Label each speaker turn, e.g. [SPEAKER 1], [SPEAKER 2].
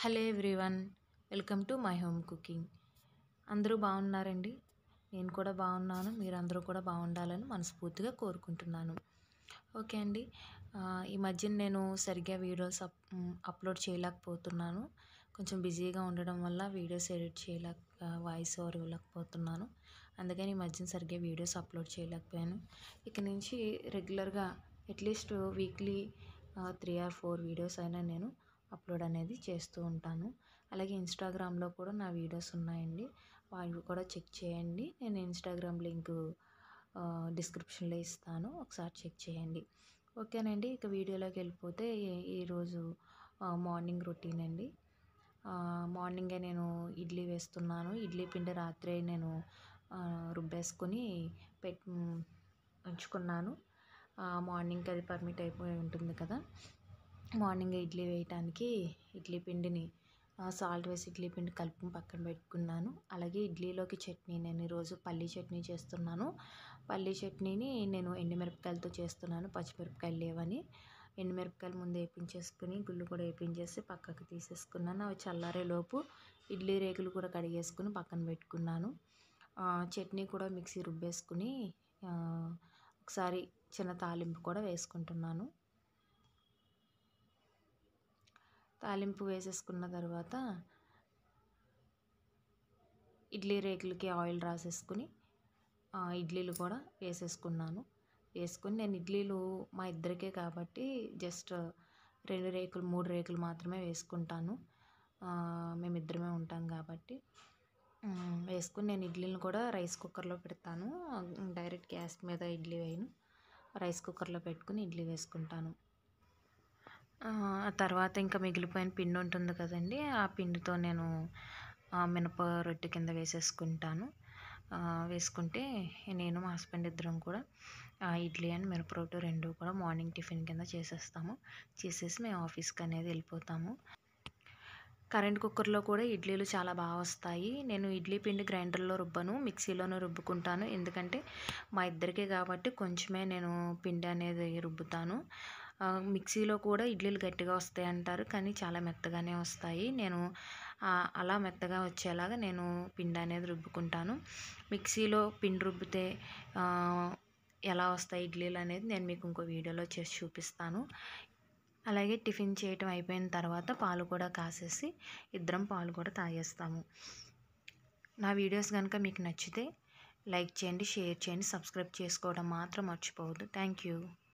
[SPEAKER 1] Hello everyone, welcome to my home cooking. అందరూ బాగున్నారండి? నేను కూడా బాగున్నాను. మీరందరూ కూడా బాగుండాలని మనస్ఫూర్తిగా కోరుకుంటున్నాను. ఓకే అండి. ఈ మధ్యన నేను సరిగ్గా వీడియోస్ అప్లోడ్ చేయలేకపోతున్నాను. కొంచెం బిజీగా ఉండడం వల్ల వీడియోస్ ఎడిట్ వాయిస్ ఓవర్ ఇవ్వలేకపోతున్నాను. అందుకని ఈ మధ్యన సరిగ్గా వీడియోస్ అప్లోడ్ చేయలేకపోయాను. ఇక నుంచి రెగ్యులర్గా అట్లీస్ట్ వీక్లీ 3 or 4 వీడియోస్ అయినా నేను అప్లోడ్ అనేది చేస్తూ ఉంటాను. అలాగే ఇన్స్టాగ్రామ్లో కూడా నా వీడియోస్ ఉన్నాయండి. అవి కూడా చెక్ చేయండి. నేను ఇన్స్టాగ్రామ్ లింక్ డిస్క్రిప్షన్లో ఇస్తాను, ఒకసారి చెక్ చేయండి. ఓకేనండి. ఇక వీడియోలోకి వెళ్ళిపోతే ఈరోజు మార్నింగ్ రొటీన్ అండి. మార్నింగే నేను ఇడ్లీ వేస్తున్నాను. ఇడ్లీ పిండి రాత్రే నేను రుబ్బేసుకొని ఉంచుకున్నాను. మార్నింగ్కి అది పర్మిట్ అయిపోయి ఉంటుంది కదా. మార్నింగ్ ఇడ్లీ వేయటానికి ఇడ్లీ పిండిని సాల్ట్ వేసి ఇడ్లీ పిండి కలుపుని పక్కన పెట్టుకున్నాను. అలాగే ఇడ్లీలోకి చట్నీ నేను ఈరోజు పల్లీ చట్నీ చేస్తున్నాను. పల్లీ చట్నీని నేను ఎండుమిరపకాయలతో చేస్తున్నాను, పచ్చిమిరపకాయలు లేవని. ఎండుమిరపకాయలు ముందు వేపించేసుకుని గుళ్ళు కూడా వేపించేసి పక్కకు తీసేసుకున్నాను. అవి చల్లారేలోపు ఇడ్లీ రేకులు కూడా కడిగేసుకుని పక్కన పెట్టుకున్నాను. చట్నీ కూడా మిక్సీ రుబ్బేసుకుని ఒకసారి చిన్న తాలింపు కూడా వేసుకుంటున్నాను. తాలింపు వేసేసుకున్న తర్వాత ఇడ్లీ రేకులకి ఆయిల్ రాసేసుకుని ఇడ్లీలు కూడా వేసేసుకున్నాను. వేసుకుని నేను ఇడ్లీలు మా ఇద్దరికే కాబట్టి జస్ట్ 2 రేకులు 3 రేకులు మాత్రమే వేసుకుంటాను. మేమిద్దరమే ఉంటాం కాబట్టి వేసుకుని నేను ఇడ్లీలను కూడా రైస్ కుక్కర్లో పెడతాను. డైరెక్ట్ గ్యాస్ మీద ఇడ్లీ వేయను, రైస్ కుక్కర్లో పెట్టుకుని ఇడ్లీ వేసుకుంటాను. ఆ తర్వాత ఇంకా మిగిలిపోయిన పిండి ఉంటుంది కదండి, ఆ పిండితో నేను మినప రొట్టె కింద వేసేసుకుంటాను. వేసుకుంటే నేను మా హస్బెండ్ ఇద్దరం కూడా ఇడ్లీ అండ్ మినప రొట్టె 2 కూడా మార్నింగ్ టిఫిన్ కింద చేసేస్తాము. చేసేసి మేము ఆఫీస్కి అనేది వెళ్ళిపోతాము. కరెంట్ కుక్కర్లో కూడా ఇడ్లీలు చాలా బాగా వస్తాయి. నేను ఇడ్లీ పిండి గ్రైండర్లో రుబ్బను, మిక్సీలోనే రుబ్బుకుంటాను. ఎందుకంటే మా ఇద్దరికే కాబట్టి కొంచెమే నేను పిండి అనేది రుబ్బుతాను. మిక్సీలో కూడా ఇడ్లీలు గట్టిగా వస్తాయి అంటారు, కానీ చాలా మెత్తగానే వస్తాయి. నేను అలా మెత్తగా వచ్చేలాగా నేను పిండి అనేది రుబ్బుకుంటాను. మిక్సీలో పిండి రుబ్బితే ఎలా వస్తాయి ఇడ్లీలు అనేది నేను మీకు ఇంకో వీడియోలో చేసి చూపిస్తాను. అలాగే టిఫిన్ చేయటం అయిపోయిన తర్వాత పాలు కూడా కాసేసి ఇద్దరం పాలు కూడా తాగేస్తాము. నా వీడియోస్ కనుక మీకు నచ్చితే లైక్ చేయండి, షేర్ చేయండి, సబ్స్క్రైబ్ చేసుకోవడం మాత్రం మర్చిపోవద్దు. Thank you.